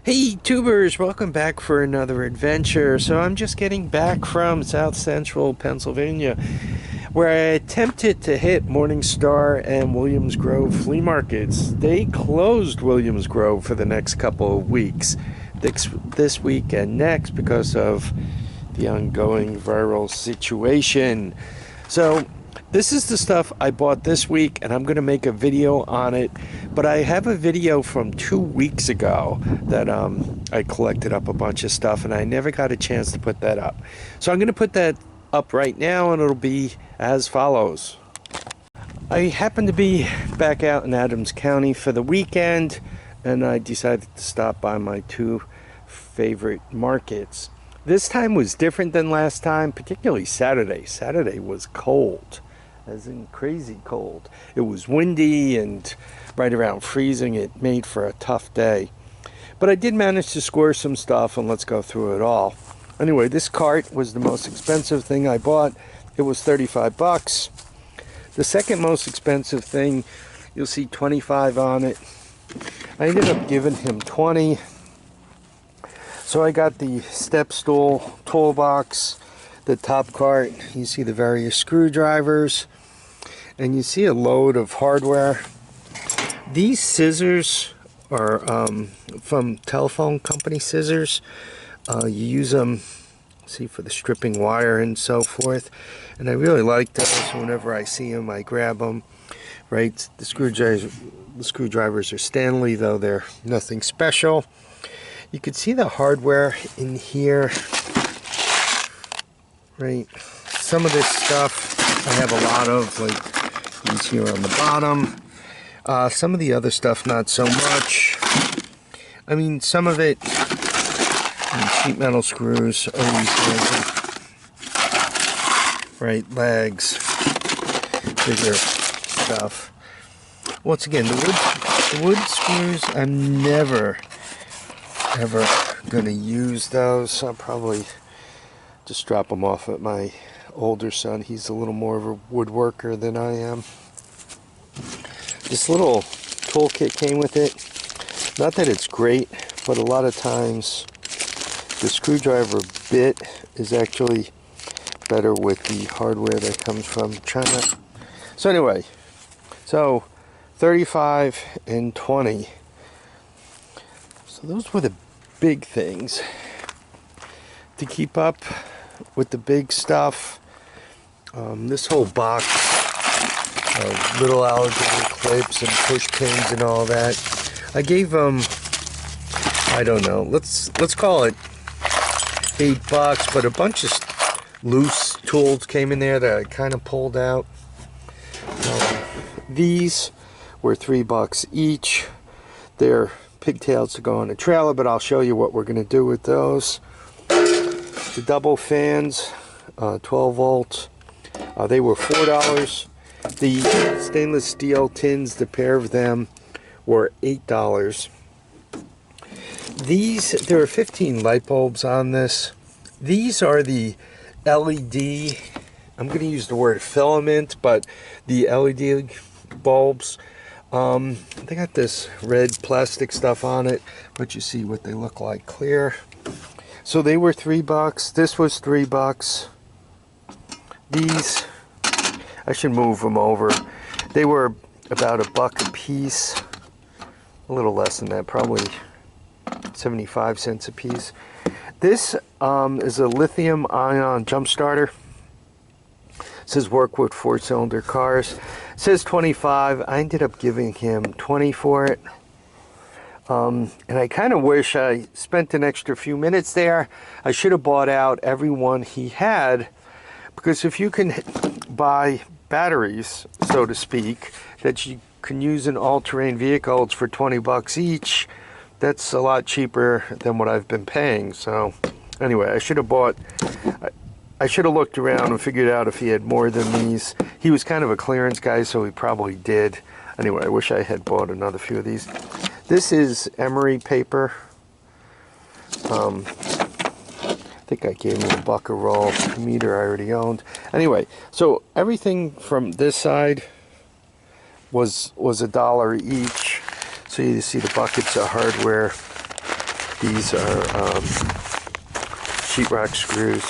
Hey tubers, welcome back for another adventure. So I'm just getting back from South Central Pennsylvania, where I attempted to hit Morningstar and Williams Grove flea markets. They closed Williams Grove for the next couple of weeks, this week and next, because of the ongoing viral situation. So this is the stuff I bought this week, and I'm going to make a video on it. But I have a video from 2 weeks ago that I collected up a bunch of stuff, and I never got a chance to put that up. So I'm going to put that up right now, and it'll be as follows. I happened to be back out in Adams County for the weekend, and I decided to stop by my two favorite markets. This time was different than last time, particularly Saturday. Saturday was cold, as in crazy cold. It was windy and right around freezing. It made for a tough day. But I did manage to score some stuff, and let's go through it all. Anyway, this cart was the most expensive thing I bought. It was 35 bucks. The second most expensive thing, you'll see 25 on it. I ended up giving him 20. So I got the step stool toolbox, the top cart. You see the various screwdrivers, and you see a load of hardware. These scissors are from telephone company scissors. You use them, see, for the stripping wire and so forth. And I really like those. Whenever I see them, I grab them. Right, the screwdrivers are Stanley, though they're nothing special. You can see the hardware in here, right? Some of this stuff I have a lot of, like these here on the bottom. Some of the other stuff, not so much. I mean, some of it, sheet metal screws, right, legs, bigger stuff. Once again, the wood screws, I'm never ever gonna use those. I'll probably just drop them off at my older son. He's a little more of a woodworker than I am. This little toolkit came with it. Not that it's great, but a lot of times the screwdriver bit is actually better with the hardware that comes from China. So anyway, so 35 and 20. So those were the big things. To keep up with the big stuff, this whole box of little alligator clips and push pins and all that, I gave them, I don't know, let's call it $8, but a bunch of loose tools came in there that I kind of pulled out. These were $3 each. They're pigtails to go on a trailer, but I'll show you what we're going to do with those. The double fans, 12 volts, they were $4. The stainless steel tins, the pair of them, were $8. There are 15 light bulbs on this. These are the LED, I'm going to use the word filament, but the LED bulbs. They got this red plastic stuff on it, but you see what they look like clear. So they were $3. This was $3. These, I should move them over. They were about $1 a piece. A little less than that, probably 75 cents a piece. This is a lithium-ion jump starter. It says work with 4-cylinder cars. It says 25. I ended up giving him 20 for it. And I kind of wish I spent an extra few minutes there. I should have bought out every one he had, because if you can buy batteries, so to speak, that you can use in all-terrain vehicles for $20 each, that's a lot cheaper than what I've been paying. So anyway, I should have looked around and figured out if he had more than these. He was kind of a clearance guy, so he probably did. Anyway, I wish I had bought another few of these. This is emery paper. I think I gave him $1 a roll. The meter I already owned. Anyway, so everything from this side was $1 each. So you see the buckets of hardware These are sheetrock screws.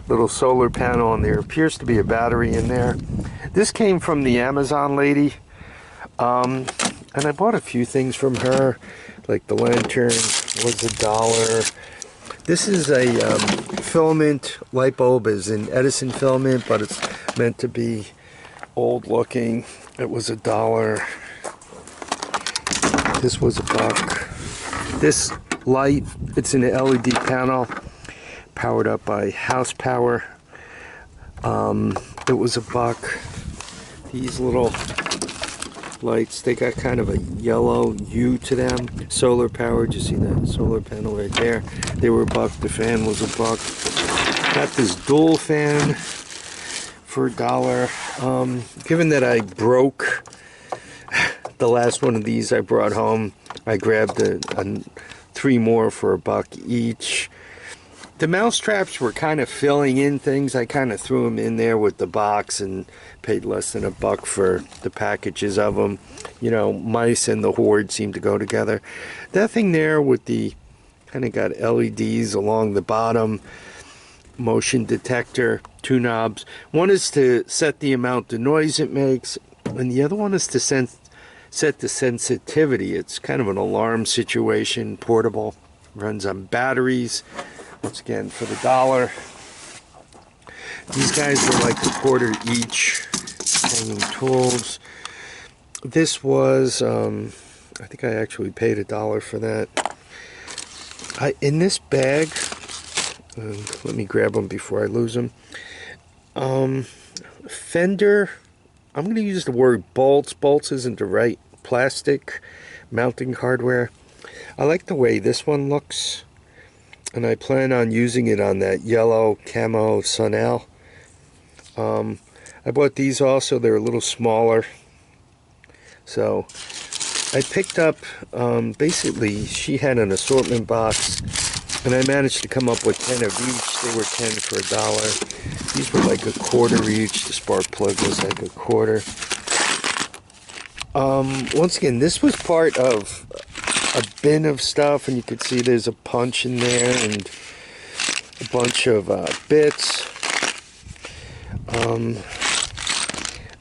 Little solar panel, and there appears to be a battery in there. This came from the Amazon lady, and I bought a few things from her, like the lantern was $1. This is a filament light bulb, is an Edison filament, but it's meant to be old looking. It was $1. This was $1. This light, it's an LED panel powered up by house power. It was $1. These little lights, they got kind of a yellow hue to them. Solar powered, you see that solar panel right there. They were $1. The fan was $1. Got this dual fan for $1. Given that I broke the last one of these I brought home, I grabbed 3 more for $1 each. The mouse traps were kind of filling in things. I kind of threw them in there with the box and paid less than $1 for the packages of them. You know, mice and the horde seem to go together. That thing there with the kind of got LEDs along the bottom, motion detector, 2 knobs. One is to set the amount of noise it makes, and the other one is to set the sensitivity. It's kind of an alarm situation, portable, runs on batteries. Once again, for $1. These guys were like $1 each. Hanging tools. This was, I think I actually paid $1 for that. In this bag, let me grab them before I lose them. Fender, I'm going to use the word bolts. Bolts isn't the right plastic mounting hardware. I like the way this one looks, and I plan on using it on that yellow camo Sunel. I bought these also. They're a little smaller. So I picked up, basically she had an assortment box, and I managed to come up with 10 of each. They were 10 for $1. These were like $1 each. The spark plug was like $1. Once again, this was part of a bin of stuff, and you can see there's a punch in there and a bunch of bits.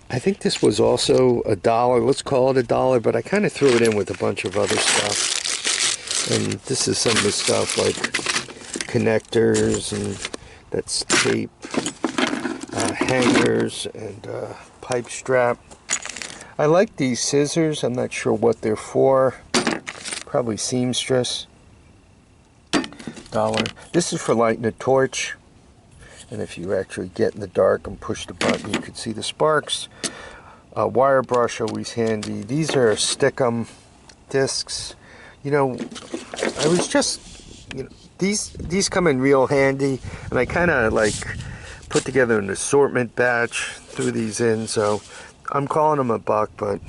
I think this was also $1. Let's call it $1, but I kind of threw it in with a bunch of other stuff. And this is some of the stuff like connectors, and that's tape, hangers, and pipe strap. I like these scissors. I'm not sure what they're for. Probably seamstress. $1. This is for lighting a torch. And if you actually get in the dark and push the button, you can see the sparks. Wire brush, always handy. These are Stickum discs. You know, I was just, you know, these come in real handy, and I kind of like put together an assortment batch, threw these in, so I'm calling them $1, but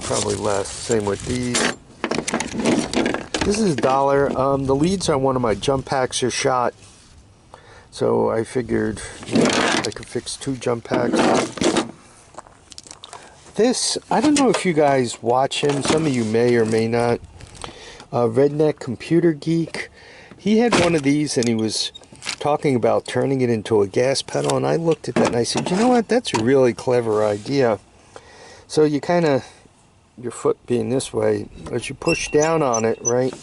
probably less. Same with these. This is $1. The leads on one of my jump packs are shot, so I figured, you know, I could fix 2 jump packs. This, I don't know if you guys watch him. Some of you may or may not. Redneck Computer Geek. He had one of these, and he was talking about turning it into a gas pedal, and I looked at that and I said, you know what, that's a really clever idea. So you kind of, your foot being this way, as you push down on it, right,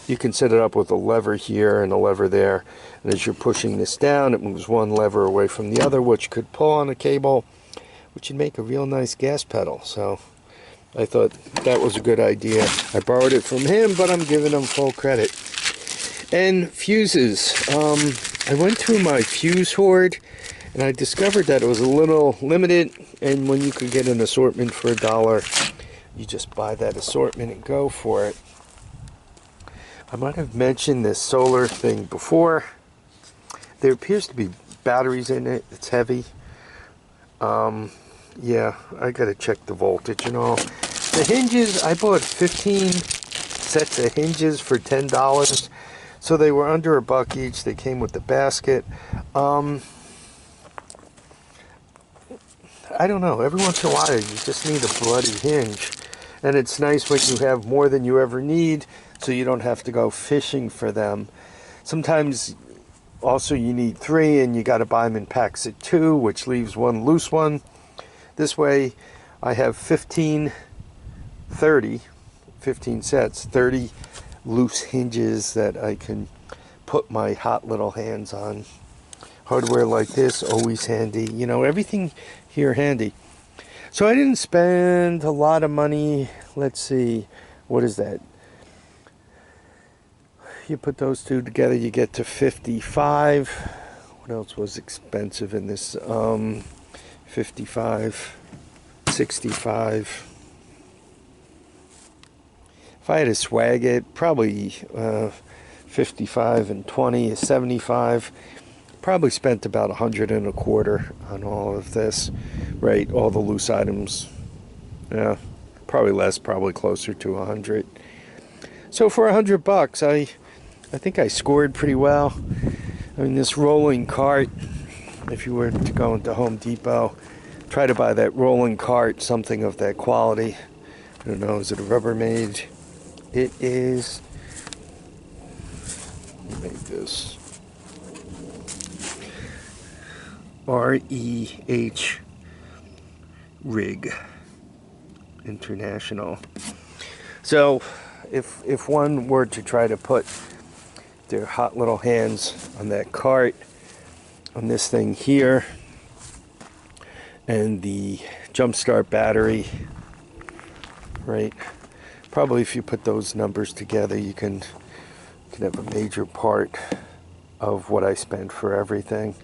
you can set it up with a lever here and a lever there, and as you're pushing this down, it moves one lever away from the other, which could pull on a cable, which would make a real nice gas pedal. So I thought that was a good idea. I borrowed it from him, but I'm giving him full credit. And fuses. I went through my fuse hoard, and I discovered that it was a little limited, and when you could get an assortment for $1, you just buy that assortment and go for it. I might have mentioned this solar thing before. There appears to be batteries in it. It's heavy. Yeah, I gotta check the voltage and all. The hinges, I bought 15 sets of hinges for $10. So they were under $1 each. They came with the basket. I don't know. Every once in a while, you just need a bloody hinge. And it's nice when you have more than you ever need. so you don't have to go fishing for them. Sometimes also you need 3 and you got to buy them in packs of 2, which leaves one loose one. This way I have 15 sets, 30 loose hinges that I can put my hot little hands on. Hardware like this, always handy. You know, everything here handy. So I didn't spend a lot of money. Let's see, what is that? You put those two together, you get to 55. What else was expensive in this? 55, 65. If I had to swag it, probably 55 and 20 is 75. Probably spent about 125 on all of this, right? All the loose items. Yeah, probably less, probably closer to 100. So for $100, I think I scored pretty well. I mean, this rolling cart, if you were to go into Home Depot, try to buy that rolling cart, something of that quality. I don't know, is it a Rubbermaid? It is. Make this REH Rig International. So if one were to try to put their hot little hands on that cart, on this thing here, and the jump start battery, right? Probably if you put those numbers together, you can have a major part of what I spent for everything.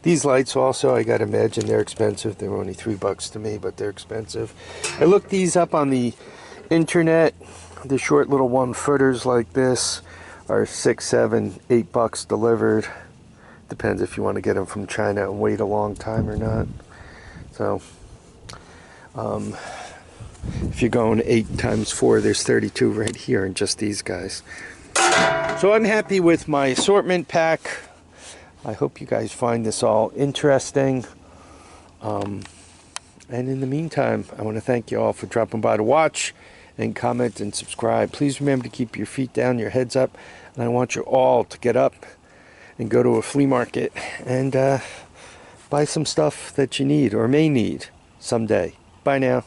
These lights also, I gotta imagine they're expensive. They're only $3 to me, but they're expensive. I looked these up on the internet. The short little 1-footers like this are $6, $7, $8 delivered. Depends if you want to get them from China and wait a long time or not. So, if you're going 8 times 4, there's 32 right here in just these guys. So I'm happy with my assortment pack. I hope you guys find this all interesting. And in the meantime, I want to thank you all for dropping by to watch and comment and subscribe. Please remember to keep your feet down, your heads up. And I want you all to get up and go to a flea market and buy some stuff that you need or may need someday. Bye now.